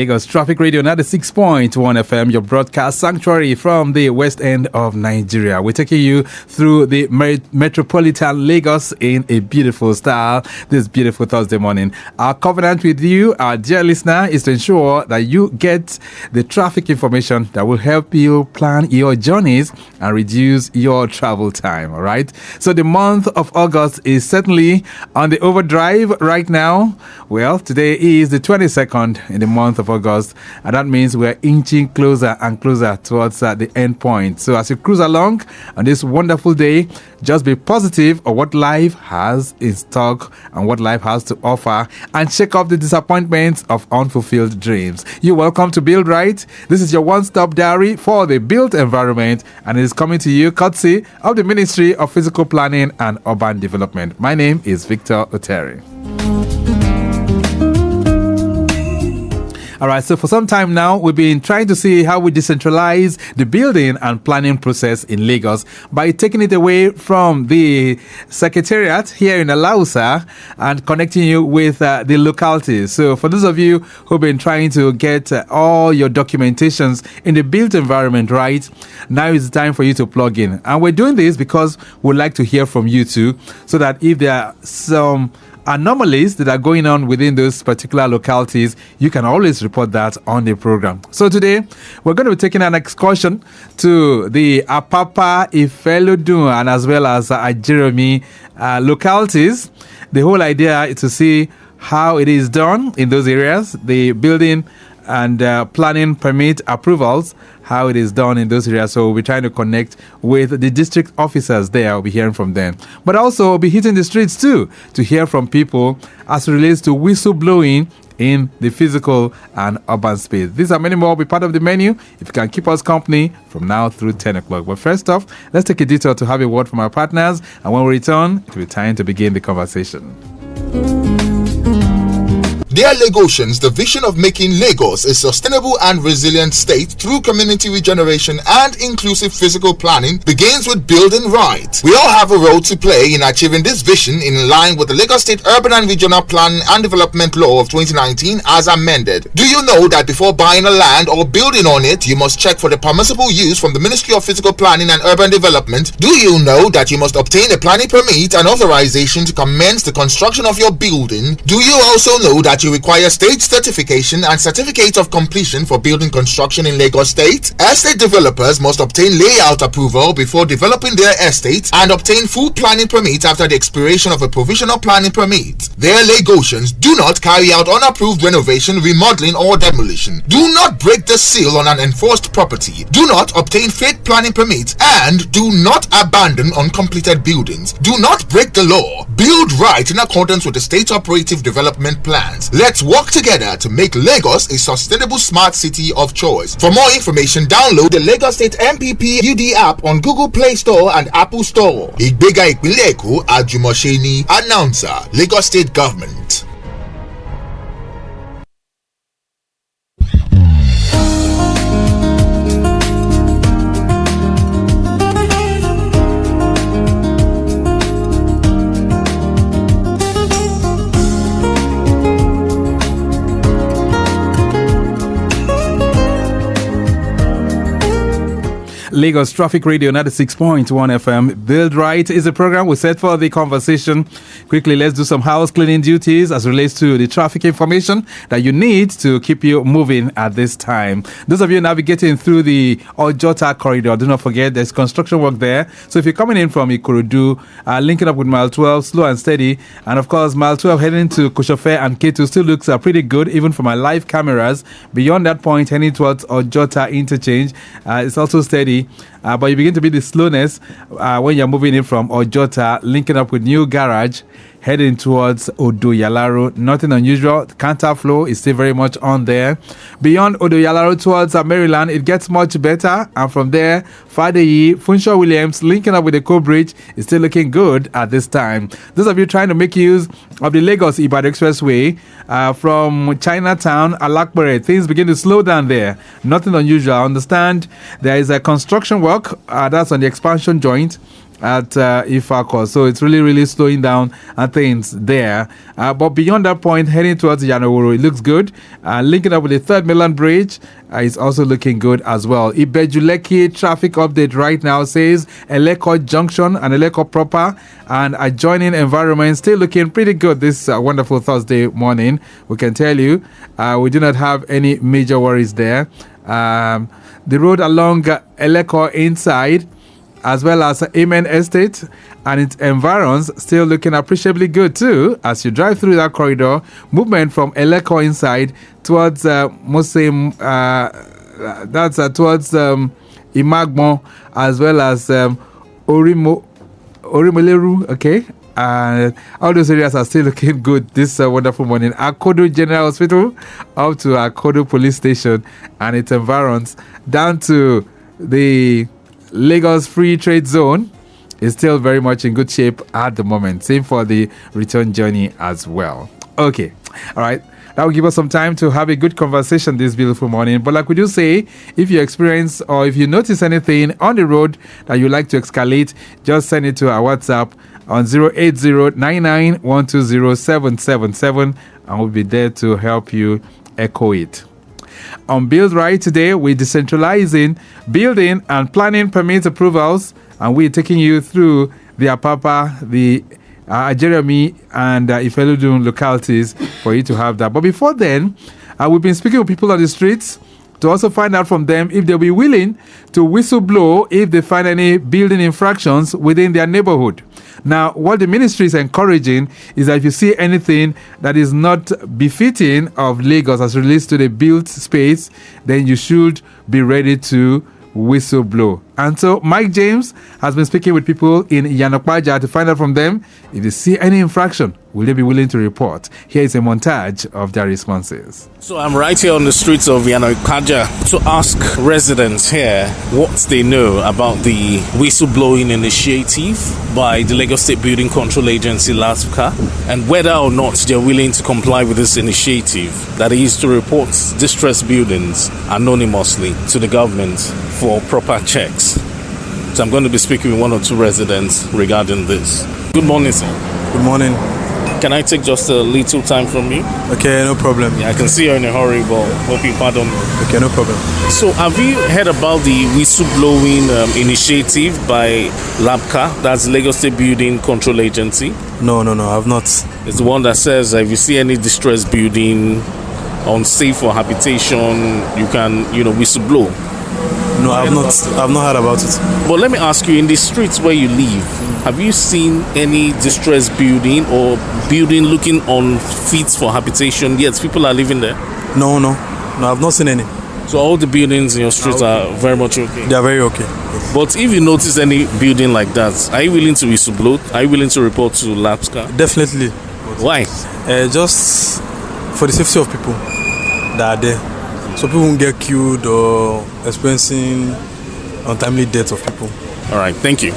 Lagos Traffic Radio 96.1 FM, your broadcast sanctuary from the west end of Nigeria. We're taking you through the metropolitan Lagos in a beautiful style this beautiful Thursday morning. Our covenant with you, our dear listener, is to ensure that you get the traffic information that will help you plan your journeys and reduce your travel time, all right? So the month of August is certainly on the overdrive right now. Well, today is the 22nd in the month of August, and that means we're inching closer and closer towards the end point. So as you cruise along on this wonderful day, just be positive of what life has in stock and what life has to offer, and shake off the disappointments of unfulfilled dreams. You're welcome to Build Right. This is your one-stop diary for the built environment, and it is coming to you courtesy of the Ministry of Physical Planning and Urban Development. My name is Victor Oteri. All right, so for some time now, we've been trying to see how we decentralize the building and planning process in Lagos by taking it away from the secretariat here in Alausa and connecting you with the localities. So for those of you who've been trying to get all your documentations in the built environment right, now is the time for you to plug in. And we're doing this because we'd like to hear from you too, so that if there are some anomalies that are going on within those particular localities, you can always report that on the program. So today, we're going to be taking an excursion to the Ajeromi-Ifelodun and as well as Ajeromi localities. The whole idea is to see how it is done in those areas, the building and planning permit approvals, how it is done in those areas. So we'll be trying to connect with the district officers there. We'll be hearing from them. But also we'll be hitting the streets too to hear from people as it relates to whistleblowing in the physical and urban space. These are many more will be part of the menu if you can keep us company from now through 10 o'clock. But first off, let's take a detour to have a word from our partners. And when we return, it will be time to begin the conversation. Dear Lagosians, the vision of making Lagos a sustainable and resilient state through community regeneration and inclusive physical planning begins with building right. We all have a role to play in achieving this vision in line with the Lagos State Urban and Regional Planning and Development Law of 2019 as amended. Do you know that before buying a land or building on it, you must check for the permissible use from the Ministry of Physical Planning and Urban Development? Do you know that you must obtain a planning permit and authorization to commence the construction of your building? Do you also know that you require state certification and certificate of completion for building construction in Lagos State? Estate developers must obtain layout approval before developing their estate and obtain full planning permit after the expiration of a provisional planning permit. Their Lagosians, do not carry out unapproved renovation, remodeling or demolition. Do not break the seal on an enforced property. Do not obtain fake planning permits and do not abandon uncompleted buildings. Do not break the law. Build right in accordance with the state operative development plans. Let's work together to make Lagos a sustainable smart city of choice. For more information, download the Lagos State MPP UD app on Google Play Store and Apple Store. Ìgbéga ìpínlẹ̀ Èkó, Àjùmọ̀ṣe Announcer, Lagos State Government. Lagos Traffic Radio 96.1 FM. Build Right is a program we set for the conversation. Quickly, let's do some house cleaning duties as relates to the traffic information that you need to keep you moving at this time. Those of you navigating through the Ojota corridor, do not forget there's construction work there. So if you're coming in from Ikorodu, linking up with mile 12, slow and steady. And of course, mile 12 heading to Koshofe and K2 still looks pretty good, even from my live cameras. Beyond that point, heading towards Ojota interchange, it's also steady. But you begin to be the slowness when you're moving in from Ojota, linking up with New Garage, heading towards Odo-Yalaro. Nothing unusual. Counter flow is still very much on there. Beyond Odo-Yalaro towards Maryland, it gets much better. And from there, Fadeyi, Funshaw Williams, linking up with the Co-Bridge is still looking good at this time. Those of you trying to make use of the Lagos-Ibadan Expressway from Chinatown, Alakbere, things begin to slow down there. Nothing unusual. I understand there is a construction work that's on the expansion joint. at Ifako. So it's really, really slowing down things there. But beyond that point, heading towards Yanoworo, it looks good. Linking up with the Third Mainland Bridge is also looking good as well. Ibejuleki traffic update right now says Eleko Junction and Eleko Proper and adjoining environment still looking pretty good this wonderful Thursday morning. We can tell you we do not have any major worries there. The road along Eleko inside as well as Amen Estate and its environs still looking appreciably good too. As you drive through that corridor, movement from Eleko inside towards Muslim, that's towards Imagmo, as well as Orimoleru, okay? All those areas are still looking good this wonderful morning. Akodo General Hospital up to Akodo Police Station and its environs down to the Lagos Free Trade Zone is still very much in good shape at the moment. Same for the return journey as well. Okay. All right. That will give us some time to have a good conversation this beautiful morning. But like we do say, if you experience or if you notice anything on the road that you'd like to escalate, just send it to our WhatsApp on 08099120777 and we'll be there to help you echo it. On Build Right today, we're decentralizing building and planning permit approvals, and we're taking you through the Apapa, the Ajeromi and Ifelodun localities for you to have that. But before then, we've been speaking with people on the streets to also find out from them if they'll be willing to whistleblow if they find any building infractions within their neighborhood. Now, what the ministry is encouraging is that if you see anything that is not befitting of Lagos as relates to the built space, then you should be ready to whistleblow. And so Mike James has been speaking with people in Yanokwaja to find out from them if they see any infraction, will they be willing to report? Here is a montage of their responses. So I'm right here on the streets of Yanokwaja to ask residents here what they know about the whistleblowing initiative by the Lagos State Building Control Agency, LASPPPA, and whether or not they're willing to comply with this initiative, that is to report distressed buildings anonymously to the government for proper checks. So I'm going to be speaking with one or two residents regarding this. Good morning, sir. Good morning. Can I take just a little time from you? Okay, no problem. Yeah, I can see you're in a hurry, but hope you pardon me. Okay, no problem. So have you heard about the whistleblowing initiative by LASBCA, that's Lagos State Building Control Agency? No, I've not. It's the one that says if you see any distressed building unsafe for habitation, you can, whistleblow. No, I've not heard about it. But let me ask you, in the streets where you live, have you seen any distressed building or building looking unfit for habitation, yet people are living there? No, I've not seen any. So all the buildings in your streets are very much okay? They are very okay. But if you notice any building like that, are you willing to whistleblow? Are you willing to report to LASBCA? Definitely. Why? Just for the safety of people that are there. So people won't get killed or experiencing untimely death of people. All right, thank you.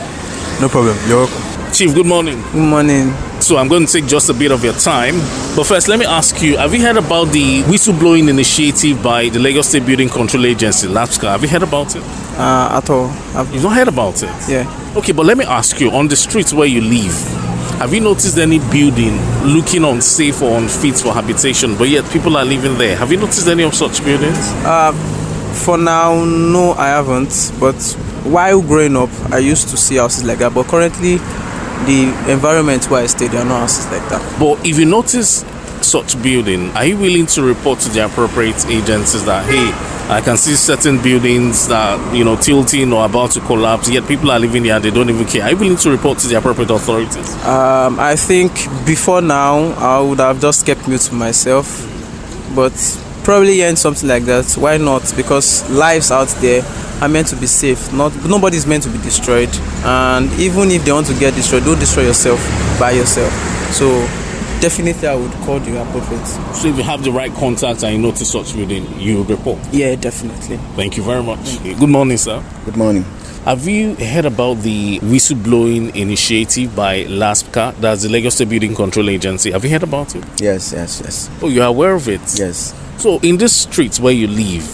No problem. You're welcome. Chief, good morning. Good morning. So I'm going to take just a bit of your time. But first, let me ask you, have you heard about the whistleblowing initiative by the Lagos State Building Control Agency, LASBCA? Have you heard about it? At all. You've not heard about it? Yeah. Okay, but let me ask you, on the streets where you live, have you noticed any building looking unsafe or unfit for habitation, but yet people are living there? Have you noticed any of such buildings? For now, no, I haven't. But while growing up, I used to see houses like that. But currently, the environment where I stay, there are no houses like that. But if you notice such building, are you willing to report to the appropriate agencies that, hey, I can see certain buildings that, tilting or about to collapse, yet people are living there and they don't even care? Are you willing to report to the appropriate authorities? I think before now, I would have just kept mute to myself. But probably hearing something like that, why not? Because lives out there are meant to be safe. Nobody's meant to be destroyed. And even if they want to get destroyed, don't destroy yourself by yourself. So definitely I would call the appropriate. So if you have the right contacts and you notice such building, you report? Yeah, definitely. Thank you very much. Good morning, sir. Good morning. Have you heard about the whistleblowing initiative by LASPPPA, that's the Lagos State Building Control Agency? Have you heard about it? Yes. Oh, you are aware of it? Yes. So in this streets where you live,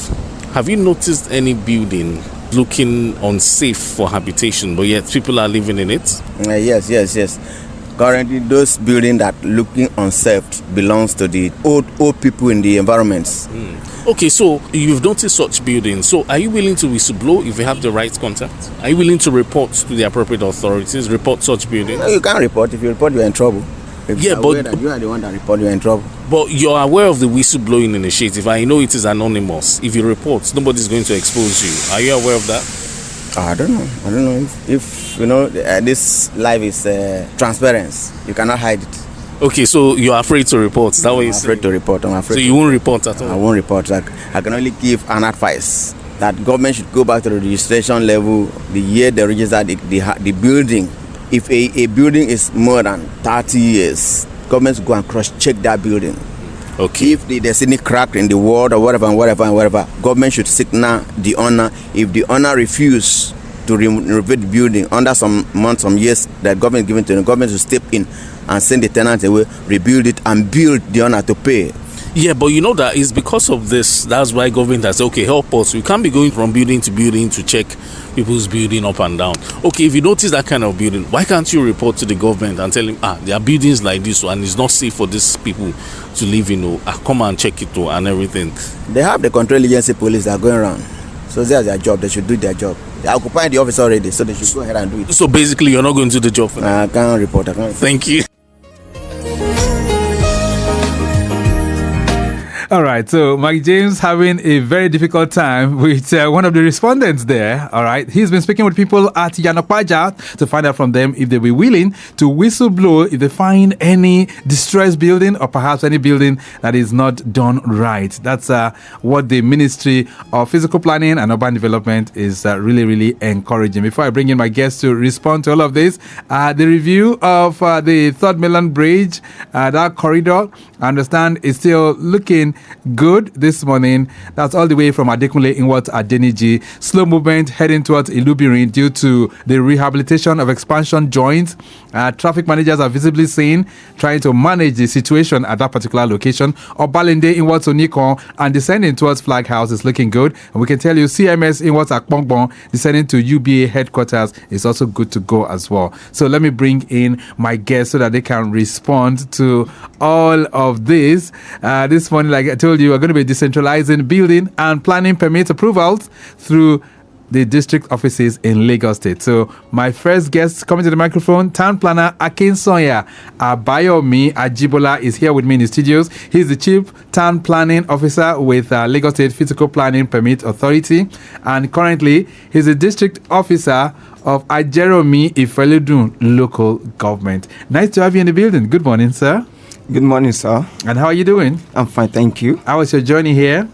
have you noticed any building looking unsafe for habitation, but yet people are living in it? Yes. Currently, those buildings that looking unsafe belongs to the old people in the environments. Okay, so you've noticed such buildings. So are you willing to whistleblow if you have the right contact? Are you willing to report to the appropriate authorities, report such buildings? No, you can't report. If you report, you're in trouble. If Yeah, you're but- aware that you are the one that report, you're in trouble. But you're aware of the whistleblowing initiative. I know it is anonymous. If you report, nobody's going to expose you. Are you aware of that? I don't know if you know this life is transparent. You cannot hide it. Okay, so you're afraid to report. Is that what I'm you're afraid saying? to report. I'm afraid. So you won't report at I all? won't report. I can only give an advice that government should go back to the registration level. The year they register the building. If a building is more than 30 years, government should go and cross-check that building. Okay. If there's any crack in the wall or whatever, government should signal the owner. If the owner refuses to renovate the building under some months, some years that government is giving to the government, to step in and send the tenant away, rebuild it, and build the owner to pay. Yeah, but you know that it's because of this. That's why government has said, okay, help us. We can't be going from building to building to check people's building up and down. Okay, if you notice that kind of building, why can't you report to the government and tell them, there are buildings like this and it's not safe for these people to live in, come and check it and everything. They have the control agency police that are going around. So that's their job. They should do their job. They are occupying the office already, so they should go ahead and do it. So basically, you're not going to do the job for them. I can't report. Thank you. All right, so Mike James having a very difficult time with one of the respondents there. All right, he's been speaking with people at Yanokwaja to find out from them if they'll be willing to whistleblow if they find any distressed building or perhaps any building that is not done right. That's what the Ministry of Physical Planning and Urban Development is really encouraging. Before I bring in my guests to respond to all of this, the review of the Third Mainland Bridge, that corridor, I understand is still looking good this morning. That's all the way from Adekunle inwards Adeniyi. Slow movement heading towards Ilubirin due to the rehabilitation of expansion joints. Traffic managers are visibly seen trying to manage the situation at that particular location. Obalende inwards Onikon and descending towards Flag House is looking good. And we can tell you CMS inwards Akpongbon descending to UBA headquarters is also good to go as well. So let me bring in my guests so that they can respond to all of this. This morning, like I told you, we're going to be decentralizing building and planning permit approvals through the district offices in Lagos State. So my first guest coming to the microphone, Town Planner Akinsanya ABAYOMI AJIBOLA is here with me in the studios. He's the Chief Town Planning Officer with Lagos State Physical Planning Permit Authority, and currently he's a District Officer of Ajeromi-Ifelodun Local Government. Nice to have you in the building. Good morning, sir. Good morning, sir. And how are you doing? I'm fine, thank you. How was your journey here?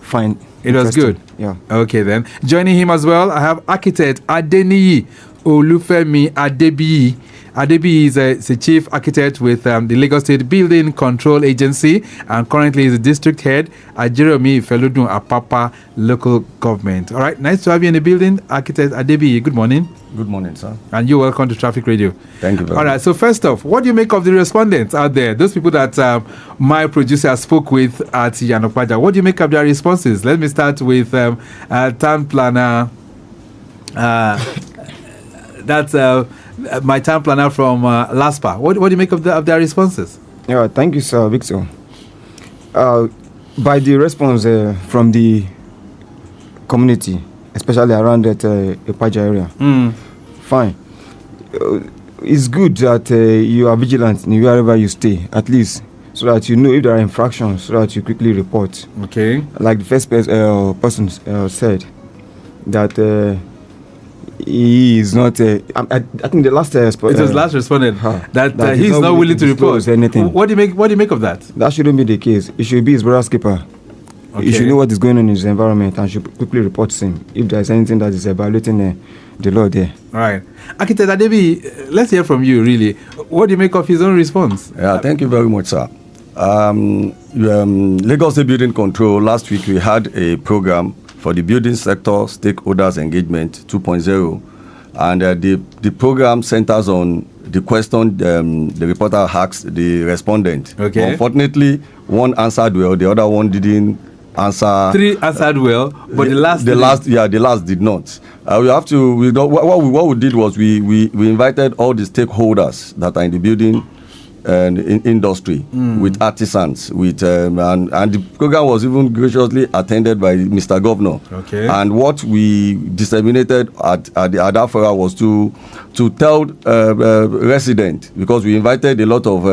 Fine. It was good? Yeah. Okay, then. Joining him as well, I have architect Adeniyi Olufemi ADEBIYI. ADEBIYI is a chief architect with the Lagos State Building Control Agency, and currently is the district head at Ajeromi-Ifelodun Apapa Local Government. All right, nice to have you in the building, architect Adeniyi. Good morning. Good morning, sir. And you're welcome to Traffic Radio. Thank you very much. All right, so first off, what do you make of the respondents out there? Those people that my producer spoke with at Yanokwaja, what do you make of their responses? Let me start with Town Planner. That's my Town Planner from LASPPPA. What do you make of their responses? Yeah, thank you, sir, Victor. By the response from the community, especially around that Ipaja area, fine. It's good that you are vigilant in wherever you stay, at least, so that you know if there are infractions, so that you quickly report. Okay. Like the first person said, that he is not. I think the last. It was last respondent that he's not willing to report anything. What do you make of that? That shouldn't be the case. It should be his brother's keeper. Okay. You should know what is going on in his environment and should quickly report to him if there is anything that is violating the law there. All right. Architect Adeniyi, let's hear from you, really. What do you make of his own response? Yeah, thank you very much, sir. Lagos State Building Control, last week we had a program for the building sector stakeholders engagement 2.0, and the program centers on the question the reporter asked the respondent. Okay. Unfortunately, one answered well, the other one didn't answer. 3 answered well, but the last did not. We have to. What we did was we invited all the stakeholders that are in the building and in industry, with artisans, with and the program was even graciously attended by Mr. Governor. Okay. And what we disseminated at that forum was to tell residents, because we invited a lot of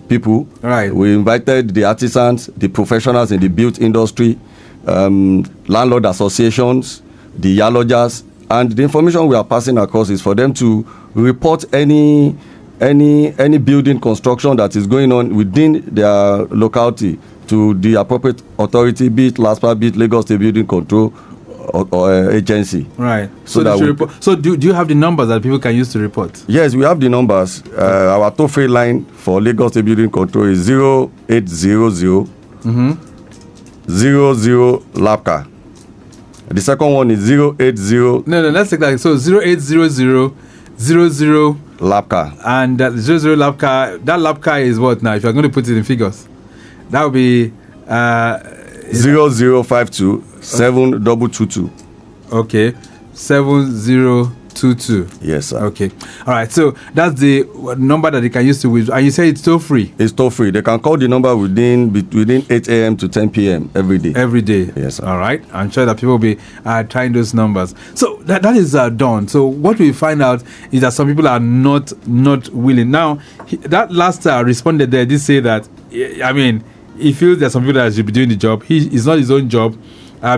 people. Right. We invited the artisans, the professionals in the built industry, landlord associations, the yalogers, and the information we are passing across is for them to report any building construction that is going on within their locality to the appropriate authority, be it LASPPPA, be it Lagos State Building Control or agency. Right. So do you have the numbers that people can use to report? Yes, we have the numbers. Our toll-free line for Lagos State Building Control is 0800 00 LAPCA. The second one is 080. No, let's take that. So 0800 00 LAPCA. And 00 LAPCA, that LAPCA is what now? If you're going to put it in figures, that would be 0052 7222. Okay, 7022. Yes, sir. Okay, all right. So that's the number that they can use to withdraw. And you say it's toll free. It's toll free. They can call the number within 8 a.m. to 10 p.m. every day. Every day. Yes, sir. All right. I'm sure that people will be trying those numbers. So that is done. So what we find out is that some people are not willing. Now, that last responded there did say that, I mean, he feels that some people that should be doing the job. It's not his own job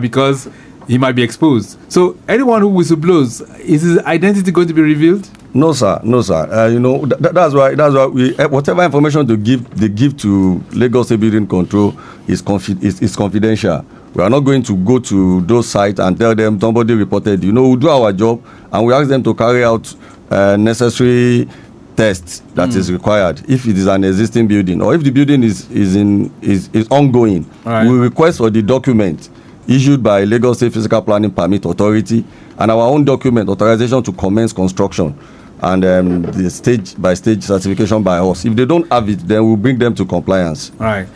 because he might be exposed. So anyone who whistleblowers, is his identity going to be revealed? No, sir. That's why we whatever information they give to Lagos State Building Control is confidential. We are not going to go to those sites and tell them somebody reported. We do our job and we ask them to carry out necessary tests that is required. If it is an existing building or if the building is ongoing, right, we request for the document issued by Lagos State Physical Planning Permit Authority and our own document authorization to commence construction and the stage by stage certification by us. If they don't have it, then we'll bring them to compliance. All right.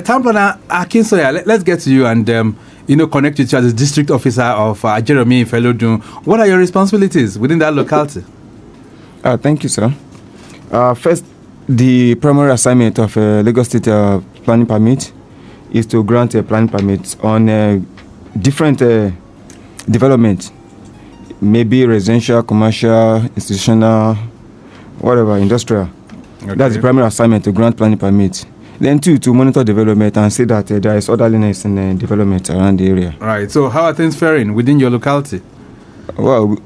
Town Planner Akinsanya, let's get to you and connect with you as the district officer of Ajeromi-Ifelodun. What are your responsibilities within that locality? Thank you, sir. First, the primary assignment of Lagos State Planning Permit is to grant a planning permit on different development, maybe residential, commercial, institutional, whatever, industrial. Okay. That's the primary assignment, to grant planning permit. Then two, to monitor development and see that there is orderliness in development around the area. Right. So how are things faring within your locality? Well,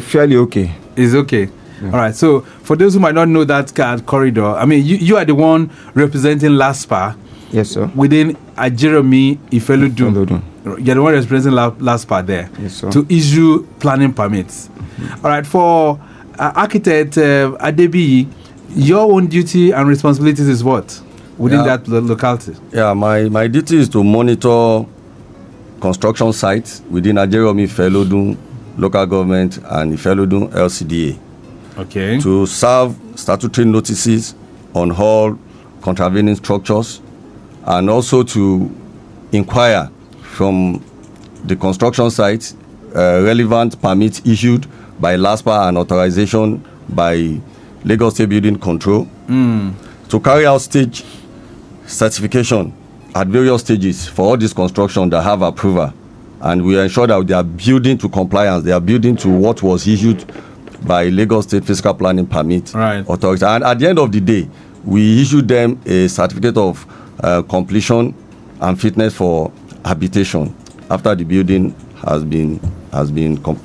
fairly okay. It's okay. Yeah. All right. So for those who might not know that corridor, I mean, you are the one representing LASPPPA. Yes, sir. Within Ajeromi-Ifelodun. You're the one representing LASPPPA there. Yes, sir. To issue planning permits. Mm-hmm. All right. For architect ADEBIYI, your own duty and responsibilities is what within that locality? Yeah, my duty is to monitor construction sites within Ajeromi-Ifelodun local government and Ifelodun LCDA. Okay. To serve statutory notices on all contravening structures, and also to inquire from the construction sites relevant permits issued by LASPPPA and authorization by Lagos State Building Control, to carry out stage certification at various stages for all this construction that have approval, and we ensure that they are building to compliance, they are building to what was issued by Lagos State Physical Planning Permit Authority. And at the end of the day, we issue them a certificate of completion and fitness for habitation after the building has been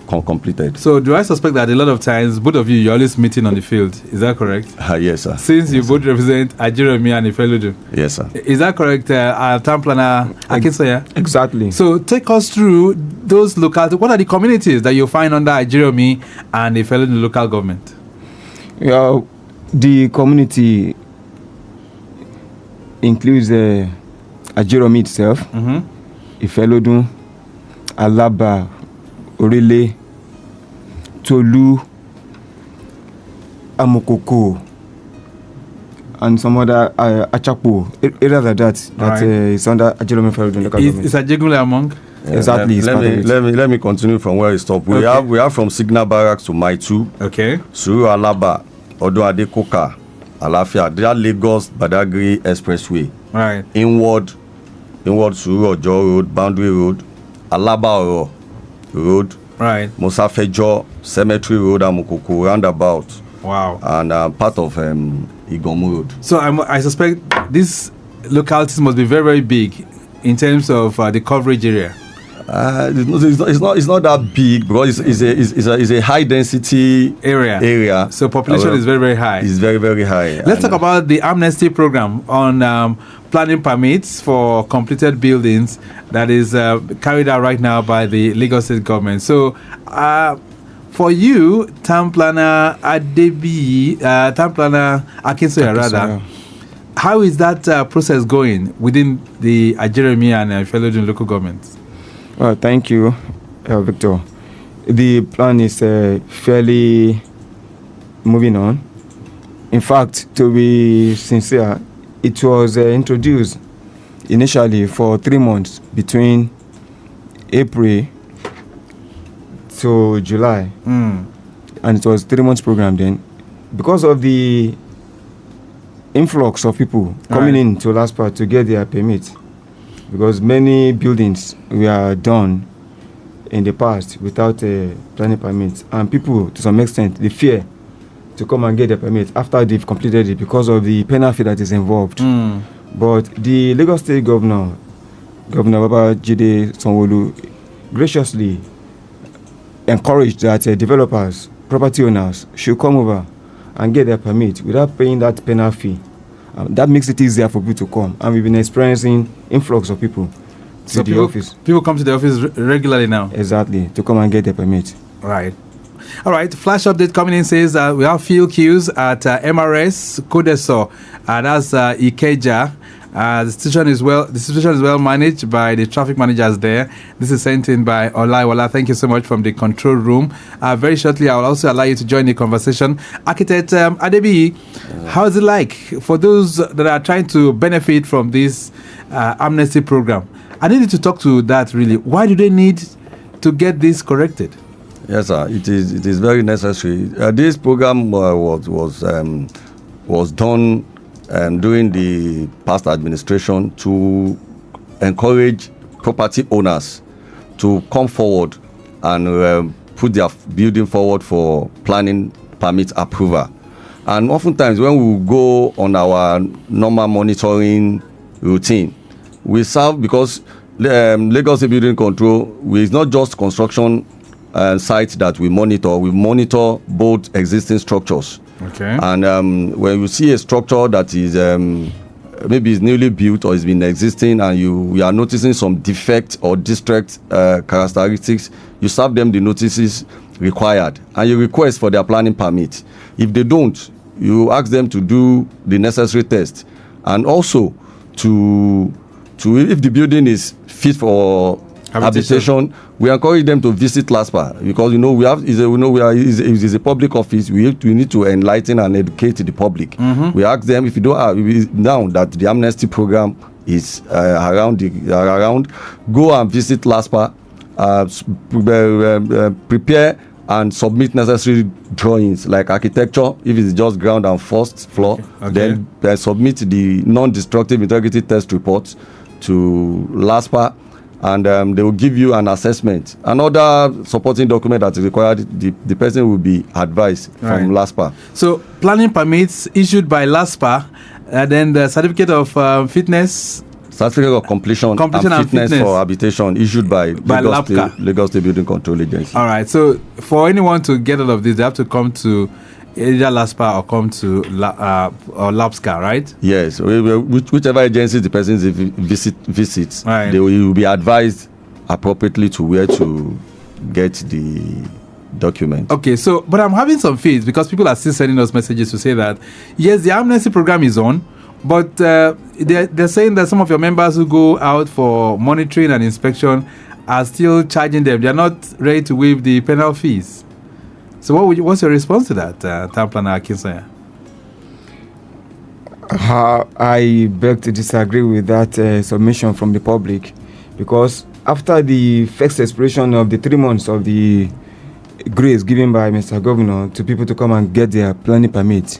completed. So do I suspect that a lot of times both of you're always meeting on the field? Is that correct? Yes, sir. Since you both represent Ajeromi and Ifelodun. Yes, sir. Is that correct, Town Planner Akinsanya? Exactly. So take us through those localities. What are the communities that you find under Ajeromi and Ifelodun local government? The community includes Ajeromi itself, Ifelodun, Alaba, Orile, Tolu, Amokoko, and some other Achapo area like that is under Ajeromi-Ifelodun local government. Is Ajegunle among? Exactly. Let me continue from where we stop. We have from Signal Barracks to Maitu. Okay. Suru Alaba, Odo Adekoka, Alafia. They are Lagos Badagry Expressway. Right. Inward Suru Ojo Road, Boundary Road, Alaba Oro Road. Right. Mosafejo Cemetery Road, Amukoko Roundabout. Wow. And part of Igomu Road. So I suspect these localities must be very, very big in terms of the coverage area. It's not that big because it's a high density area. So population is very, very high. It's very, very high. Let's talk about the amnesty program on planning permits for completed buildings that is carried out right now by the Lagos State government. So for you, town planner ADEBIYI, town planner Akinsanya rather, how is that process going within the Ajeromi and Ifelodun local governments? Well, thank you, Victor. The plan is fairly moving on. In fact, to be sincere, it was introduced initially for 3 months between April to July. And it was 3 months program then. Because of the influx of people coming in to LASPPPA to get their permit, because many buildings were done in the past without a planning permit, and people to some extent they fear to come and get their permit after they've completed it because of the penalty that is involved. But the Lagos State Governor Babajide Sanwo-Olu, graciously encouraged that developers, property owners should come over and get their permit without paying that penalty fee. That makes it easier for people to come, and we've been experiencing influx of people to the office. People come to the office regularly now. Exactly, to come and get their permit. Right. All right. Flash update coming in says that we have field queues at MRS Kodeso, that's Ikeja. The situation is well managed by the traffic managers there. This is sent in by Olaiwola. Thank you so much from the control room. Very shortly, I will also allow you to join the conversation. Architect ADEBIYI, how is it like for those that are trying to benefit from this amnesty program? I need you to talk to that really. Why do they need to get this corrected? Yes, sir. It is very necessary. This program was done during the past administration to encourage property owners to come forward and put their building forward for planning permit approval. And oftentimes when we go on our normal monitoring routine, we serve because Lagos State Building Control is not just construction sites that we monitor both existing structures. Okay. And when you see a structure that is maybe is newly built or has been existing, and you are noticing some defect or distress characteristics, you serve them the notices required and you request for their planning permit. If they don't, you ask them to do the necessary test, and also to if the building is fit for habitation, we encourage them to visit LASPPPA, because is a public office. We need to enlighten and educate the public. We ask them, if you don't have now that the amnesty program is around, go and visit LASPPPA, prepare and submit necessary drawings like architecture, if it's just ground and first floor. Then submit the non-destructive integrity test report to LASPPPA, and they will give you an assessment. Another supporting document that is required, the person will be advised from LASPPPA. So planning permits issued by LASPPPA, and then the certificate of fitness. Certificate of completion and fitness for habitation issued by Lagos State Building Control Agency. All right. So for anyone to get all of this, they have to come to either LASPPPA or come to or LASBCA, right? Yes. Whichever agency the person visits, they will be advised appropriately to where to get the document. Okay. So, but I'm having some faith because people are still sending us messages to say that yes, the amnesty program is on. But they're saying that some of your members who go out for monitoring and inspection are still charging them. They're not ready to waive the penal fees. So what's your response to that, Town Planner Akinsanya? I beg to disagree with that submission from the public, because after the first expiration of the 3 months of the grace given by Mr. Governor to people to come and get their planning permit,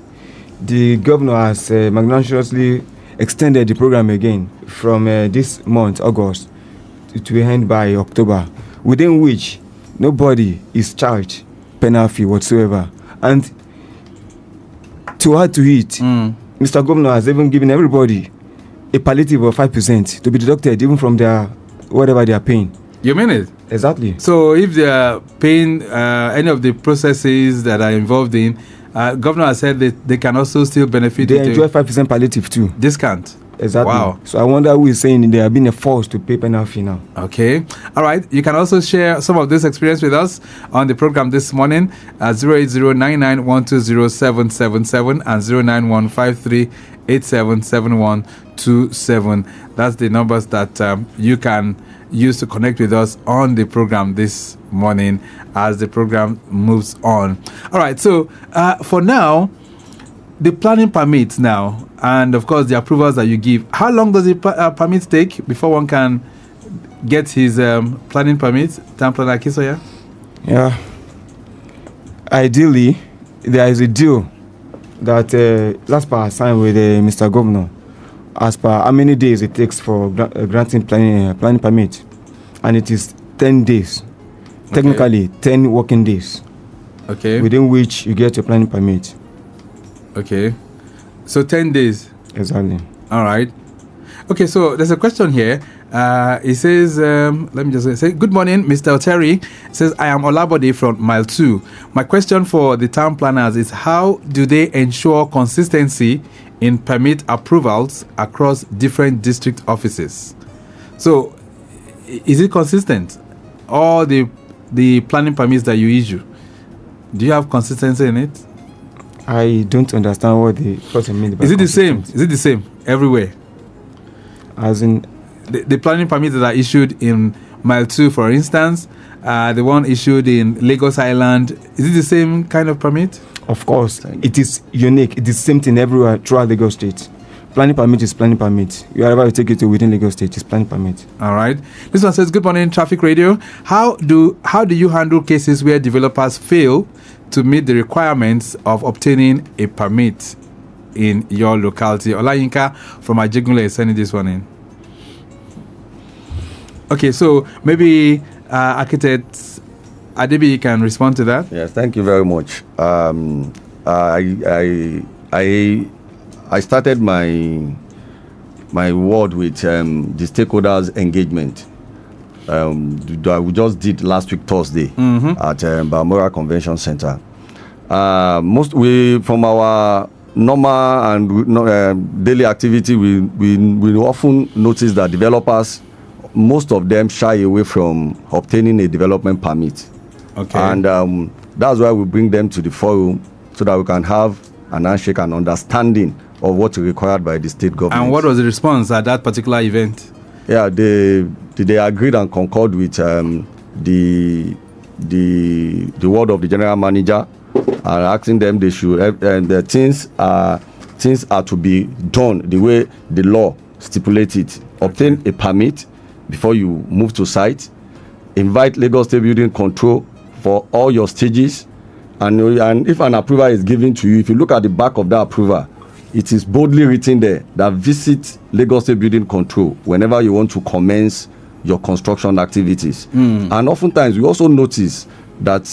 the governor has magnanimously extended the program again from this month, August, to end by October, within which nobody is charged penal fee whatsoever. And to add to it, Mr. Governor has even given everybody a palliative of 5% to be deducted even from their whatever they are paying. You mean it? Exactly. So if they are paying any of the processes that are involved in, Governor has said that they can also still benefit. They enjoy 5% palliative too. Discount. Exactly. Wow. So I wonder who is saying they are being forced to pay penal fee now. Okay. All right. You can also share some of this experience with us on the program this morning at 08099120777 and 09153877127. That's the numbers that you can use to connect with us on the program this morning as the program moves on. All right. So for now, the planning permits now, and of course the approvals that you give. How long does the permit take before one can get his planning permit? Town Planner Akinsanya? Yeah. Ideally, there is a deal that LASPPPA has signed with Mr. Governor as per how many days it takes for granting planning permit, and it is 10 days. Okay. Technically, 10 working days. Okay. Within which you get your planning permit. Okay. So 10 days. Exactly. All right. Okay, so there's a question here. It says, let me just say, good morning, Mr. Oteri. It says, I am Olabode from Mile 2. My question for the town planners is, how do they ensure consistency in permit approvals across different district offices? So, is it consistent? All the planning permits that you issue, do you have consistency in it? I don't understand what the person means by Is it the same? Is it the same everywhere? As in the planning permits that are issued in Mile 2, for instance, the one issued in Lagos Island, is it the same kind of permit? Of course, it is unique. It is the same thing everywhere throughout Lagos State. Planning permit is planning permit. Wherever you take it to within Lagos State, it's planning permit. All right. This one says, good morning, Traffic Radio. How do you handle cases where developers fail to meet the requirements of obtaining a permit in your locality? Olayinka from Ajegunle is sending this one in. Okay, so maybe Architect Adeniyi can respond to that. Yes, thank you very much. I started my word with the stakeholders engagement. We just did last week Thursday at Balmoral Convention Center. From our normal and daily activity, we often notice that developers, most of them shy away from obtaining a development permit. Okay. And that's why we bring them to the forum so that we can have an handshake and understanding of what is required by the state government. And what was the response at that particular event? Yeah, they agreed and concurred with the word of the general manager, and asking them they should and the things are to be done the way the law stipulates it. Obtain a permit before you move to site. Invite Lagos State Building Control for all your stages, and if an approval is given to you, if you look at the back of that approval, it is boldly written there that visit Lagos State Building Control whenever you want to commence your construction activities. And oftentimes we also notice that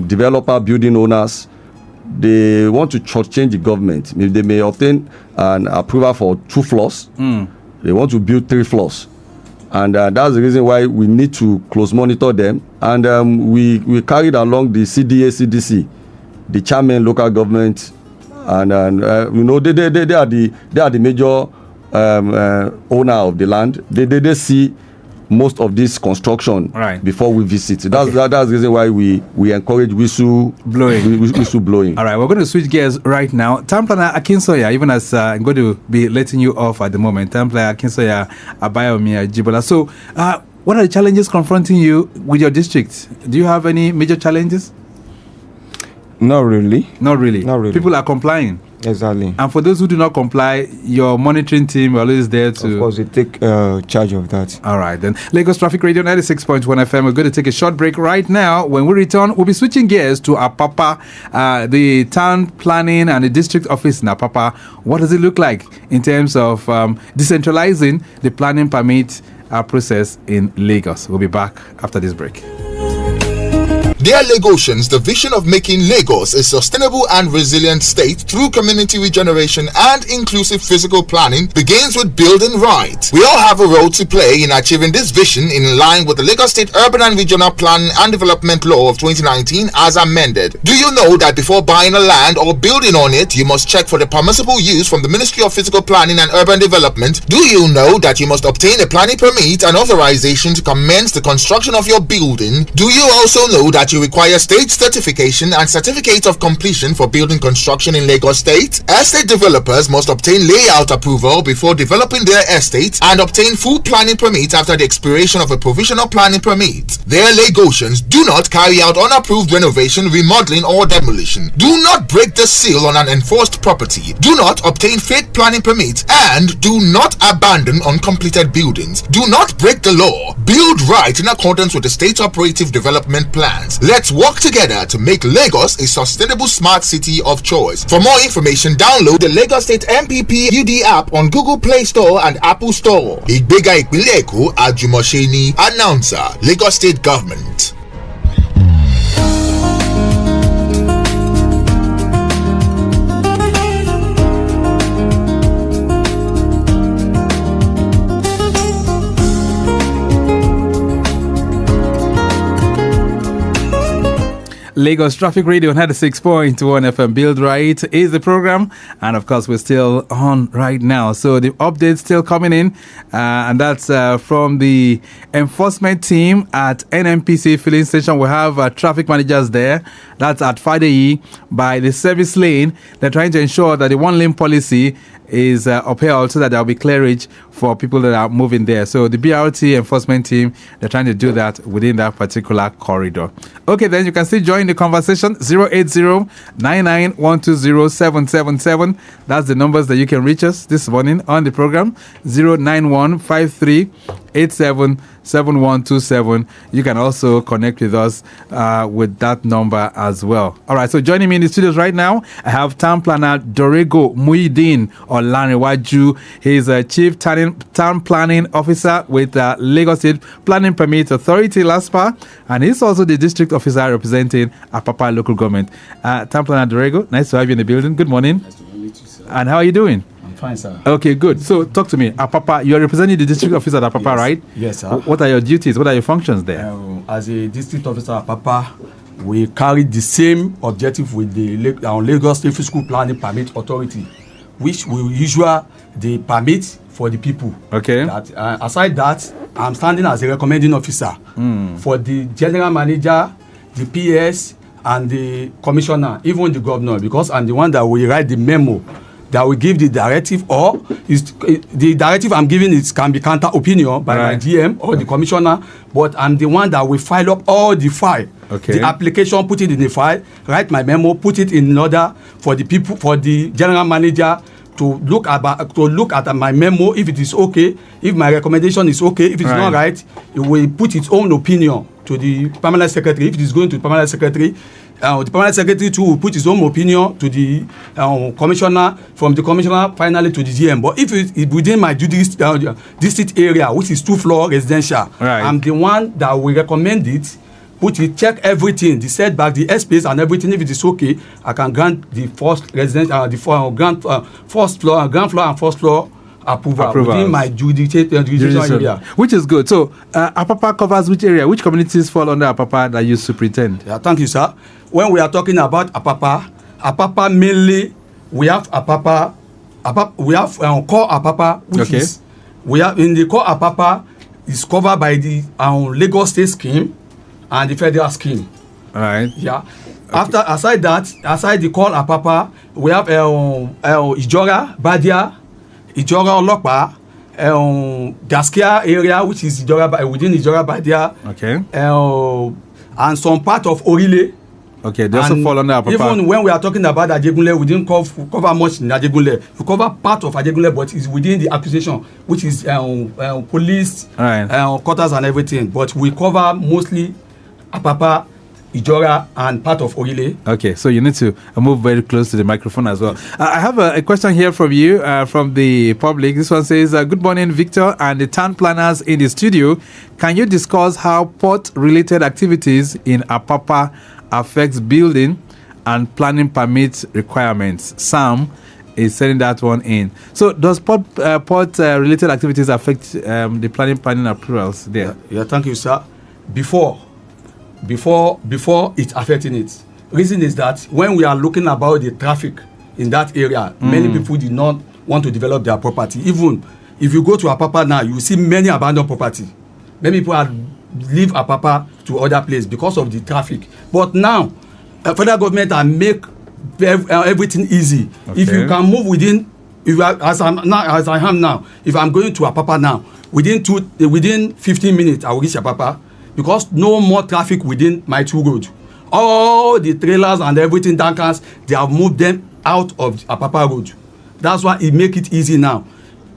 developer building owners, they want to shortchange the government. They may obtain an approval for 2 floors. They want to build 3 floors. And that's the reason why we need to close monitor them. And we carried along the CDA, CDC, the chairman, local government, and they are the major owner of the land. They see most of this construction before we visit. That's the reason why we encourage whistle blowing. All right, we're going to switch gears right now. Town Planner Akinsanya, even as I'm going to be letting you off at the moment, Town Planner Akinsanya, ABAYOMI, AJIBOLA. So, what are the challenges confronting you with your district? Do you have any major challenges? Not really. Not really. People are complying. Exactly. And for those who do not comply, your monitoring team are always there to... Of course, they take charge of that. All right, then. Lagos Traffic Radio 96.1 FM. We're going to take a short break right now. When we return, we'll be switching gears to Apapa, the town planning and the district office in Apapa. What does it look like in terms of decentralizing the planning permit process in Lagos? We'll be back after this break. Dear Lagosians, the vision of making Lagos a sustainable and resilient state through community regeneration and inclusive physical planning begins with building right. We all have a role to play in achieving this vision in line with the Lagos State Urban and Regional Planning and Development Law of 2019 as amended. Do you know that before buying a land or building on it, you must check for the permissible use from the Ministry of Physical Planning and Urban Development? Do you know that you must obtain a planning permit and authorization to commence the construction of your building? Do you also know that you require state certification and certificate of completion for building construction in Lagos State? Estate developers must obtain layout approval before developing their estate and obtain full planning permit after the expiration of a provisional planning permit. Their Lagosians, do not carry out unapproved renovation, remodeling or demolition. Do not break the seal on an enforced property. Do not obtain fake planning permit and do not abandon uncompleted buildings. Do not break the law. Build right in accordance with the state operative development plans. Let's work together to make Lagos a sustainable smart city of choice. For more information, download the Lagos State MPP UD app on Google Play Store and Apple Store. Ìgbéga ìpínlẹ̀ Èkó, Àjùmọ̀ṣe Announcer, Lagos State Government. Lagos Traffic Radio 96.1 FM. Build Right is the program, and of course we're still on right now, so the updates still coming in, and that's from the enforcement team at NNPC filling station. We have traffic managers there. That's at Adeniyi by the service lane. They're trying to ensure that the one lane policy is upheld so that there'll be clearage for people that are moving there. So the BRT enforcement team, they're trying to do that within that particular corridor. Okay, then you can still join the conversation. 080-99-120-777. That's the numbers that you can reach us this morning on the program. 091-53-87-7127. You can also connect with us with that number as well. All right, so joining me in the studios right now, I have Town Planner Dorego Muyideen Olanrewaju. He's a Chief Town Planning Officer with Lagos State Planning Permit Authority, LASPPPA, and he's also the District Officer representing Apapa Local Government. Town Planner Dorego, nice to have you in the building. Good morning. Nice to meet you, sir. And how are you doing? I'm fine, sir. Okay, good. So talk to me. Apapa, you're representing the District Officer at Apapa, Yes. right? Yes, sir. What are your duties? What are your functions there? As a district officer at Apapa, we carry the same objective with the Lagos State Physical Planning Permit Authority, which we usually the permit for the people. Okay. That, aside that, I'm standing as a recommending officer for the general manager, the PS, and the commissioner, even the governor, because I'm the one that will write the memo that will give the directive, or the directive I'm giving it can be counter opinion by my GM or the commissioner, but I'm the one that will file up all the file. Okay. The application, put it in the file, write my memo, put it in order for the people, for the general manager to look at my memo if it is okay, if my recommendation is okay, if it's not right, it will put its own opinion to the permanent secretary. If it is going to the permanent secretary, the permanent secretary too will put his own opinion to the commissioner, from the commissioner finally to the GM. But if it is within my district area, which is 2-floor residential, I'm the one that will recommend it, put it, check everything, the setback, the airspace and everything. If it is okay, I can grant the first residential, first floor, ground floor and first floor approval within my jurisdiction area. Which is good. So Apapa covers which area? Which communities fall under Apapa that you superintend? Yeah, thank you, sir. When we are talking about Apapa mainly, we have we have core Apapa, which is, we have in the core Apapa is covered by the Lagos State scheme and the federal scheme. Right. Yeah. Okay. Aside the core Apapa, we have Ijora, Badia, Ijora Olopa, Gaskia area, which is within Ijora Badia. Okay. And some part of Orile, Okay, they also fall under Apapa. Even when we are talking about Ajegunle, we didn't cover much in Ajegunle. We cover part of Ajegunle, but it's within the accusation, which is police quarters and everything. But we cover mostly Apapa, Ijora, and part of Orile. Okay, so you need to move very close to the microphone as well. I have a question here from you, from the public. This one says, good morning, Victor and the town planners in the studio. Can you discuss how port-related activities in Apapa affects building and planning permit requirements? Sam is sending that one in. So does port-related activities affect the planning approvals there? Yeah, thank you, sir. Before it's affecting it. Reason is that when we are looking about the traffic in that area, many people did not want to develop their property. Even if you go to Apapa now, you see many abandoned property. Many people have leave Apapa to other places because of the traffic. But now, federal government and make everything easy. Okay. If you can move within, as I am now, if I'm going to Apapa now, within 15 minutes, I will reach Apapa because no more traffic within my 2 roads. All the trailers and everything, tankers, they have moved them out of Apapa road. That's why it make it easy now.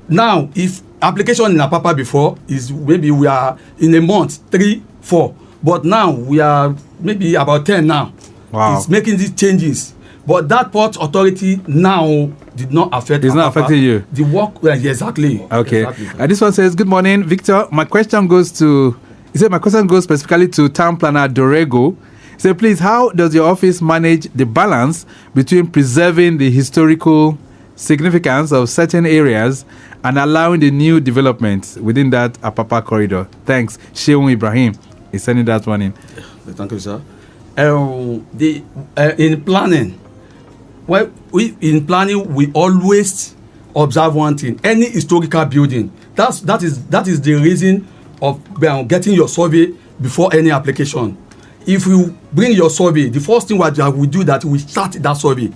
Now, if application in Apapa before is maybe we are in a month 3, 4, but now we are maybe about 10 now. Wow. It's making these changes, but that port authority now did not affect. It's not affecting you. The work, exactly. Okay. Exactly. This one says, "Good morning, Victor. My question goes specifically to Town Planner Dorego. So please, how does your office manage the balance between preserving the historical significance of certain areas and allowing the new developments within that Apapa corridor?" Thanks. Sheung Ibrahim is sending that one in. Thank you, sir. In planning, we always observe one thing. Any historical building, that is the reason of getting your survey before any application. If you bring your survey, the first thing what we do that we start that survey.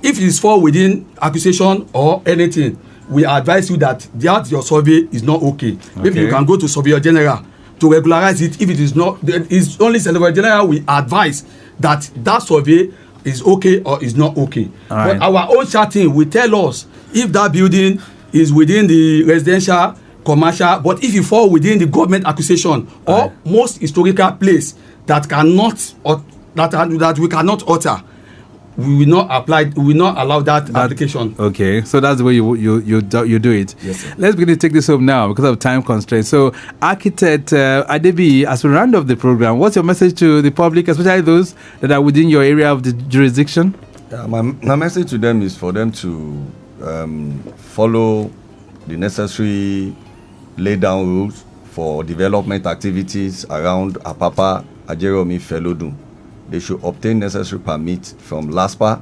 If it is fall within accusation or anything, we advise you that your survey is not okay. Maybe you can go to Surveyor General to regularize it. If it is not, it's only Surveyor General we advise that survey is okay or is not okay. But our own charting will tell us if that building is within the residential, commercial, but if you fall within the government accusation or most historical place that cannot or that we cannot alter, we will not apply. We will not allow that application. Okay, so that's the way you do it. Yes, sir. Let's begin to take this home now because of time constraints. So, Architect ADEBIYI, as we round off the program, what's your message to the public, especially those that are within your area of the jurisdiction? My message to them is for them to follow the necessary laid down rules for development activities around Apapa, Ajeromi-Ifelodun. They should obtain necessary permits from LASPPPA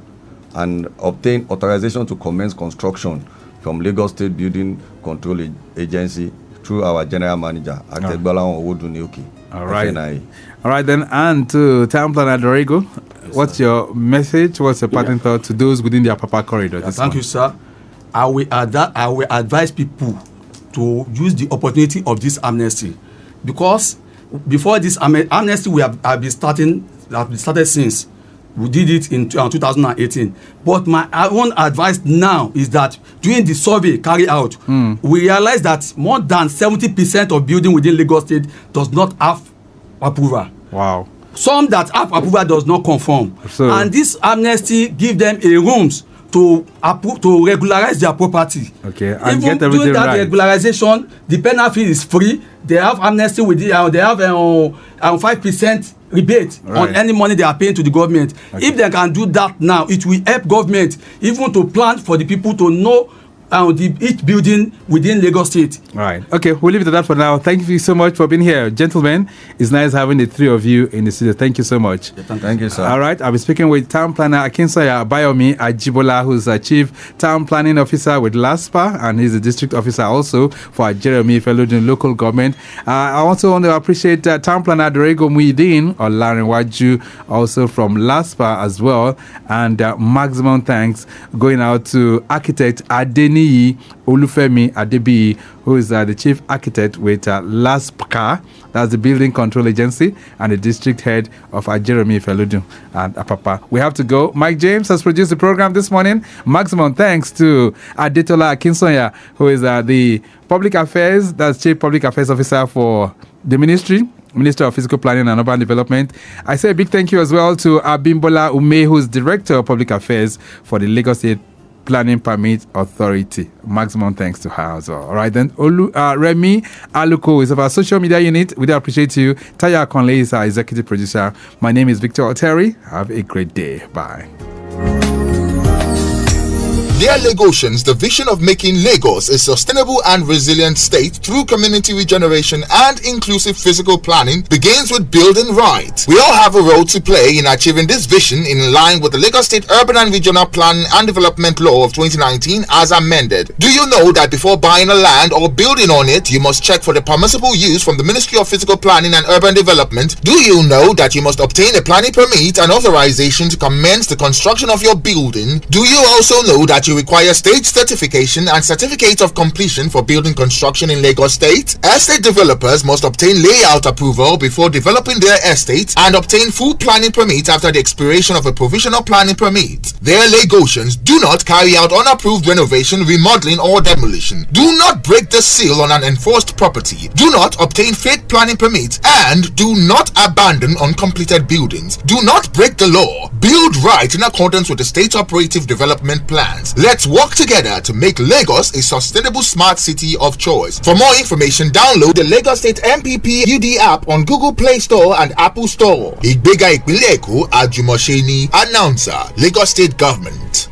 and obtain authorization to commence construction from Lagos State Building Control Agency through our General Manager, ADEBIYI. All right. All right, then, and to Town Planner Dorego, what's your message? What's your parting thought to those within the Apapa corridor? Thank you, sir. I will advise people to use the opportunity of this amnesty, because before this amnesty we have been started since we did it in 2018. But my own advice now is that during the survey carried out, we realize that more than 70% of building within Lagos State does not have approval. Wow. Some that have approval does not conform. And this amnesty give them a rooms to regularize their property. Okay, and even get everything doing that right. regularization, the penalty is free. They have amnesty with they have 5% rebate on any money they are paying to the government. Okay. If they can do that now, it will help government even to plan for the people to know each building within Lagos State. Right. Okay, we'll leave it at that for now. Thank you so much for being here. Gentlemen, it's nice having the three of you in the studio. Thank you so much. Thank you, sir. All right, I'll be speaking with Town Planner Akinsanya ABAYOMI AJIBOLA, who's a Chief Town Planning Officer with LASPPPA, and he's a District Officer also for Ajeromi-Ifelodun local government. I also want to appreciate Town Planner Dorego Muyideen, Olanrewaju, also from LASPPPA as well. And maximum thanks going out to Architect Adeniyi Adeniyi, Olufemi, ADEBIYI, who is the chief architect with LASPPPA, that's the building control agency, and the district head of Ajeromi-Ifelodun and Apapa. We have to go. Mike James has produced the program this morning. Maximum thanks to Akinsanya, who is the public affairs, that's chief public affairs officer for the Minister of Physical Planning and Urban Development. I say a big thank you as well to Abimbola Ume, who's Director of Public Affairs for the Lagos State Planning Permit Authority. Maximum thanks to her as well. All right, then. Remy Aluko is of our social media unit. We do appreciate you. Taya Conley is our executive producer. My name is Victor Oteri. Have a great day. Bye. Dear Lagosians, the vision of making Lagos a sustainable and resilient state through community regeneration and inclusive physical planning begins with building right. We all have a role to play in achieving this vision in line with the Lagos State Urban and Regional Planning and Development Law of 2019 as amended. Do you know that before buying a land or building on it, you must check for the permissible use from the Ministry of Physical Planning and Urban Development? Do you know that you must obtain a planning permit and authorization to commence the construction of your building? Do you also know that you require state certification and certificate of completion for building construction in Lagos State? Estate developers must obtain layout approval before developing their estate and obtain full planning permit after the expiration of a provisional planning permit. Dear Lagosians, do not carry out unapproved renovation, remodeling or demolition. Do not break the seal on an enforced property. Do not obtain fake planning permits and do not abandon uncompleted buildings. Do not break the law. Build right in accordance with the state operative development plans. Let's work together to make Lagos a sustainable smart city of choice. For more information, download the Lagos State MPP UD app on Google Play Store and Apple Store. Ìgbéga ìpínlẹ̀ Èkó, Àjùmọ̀ṣe ni. Announcer, Lagos State Government.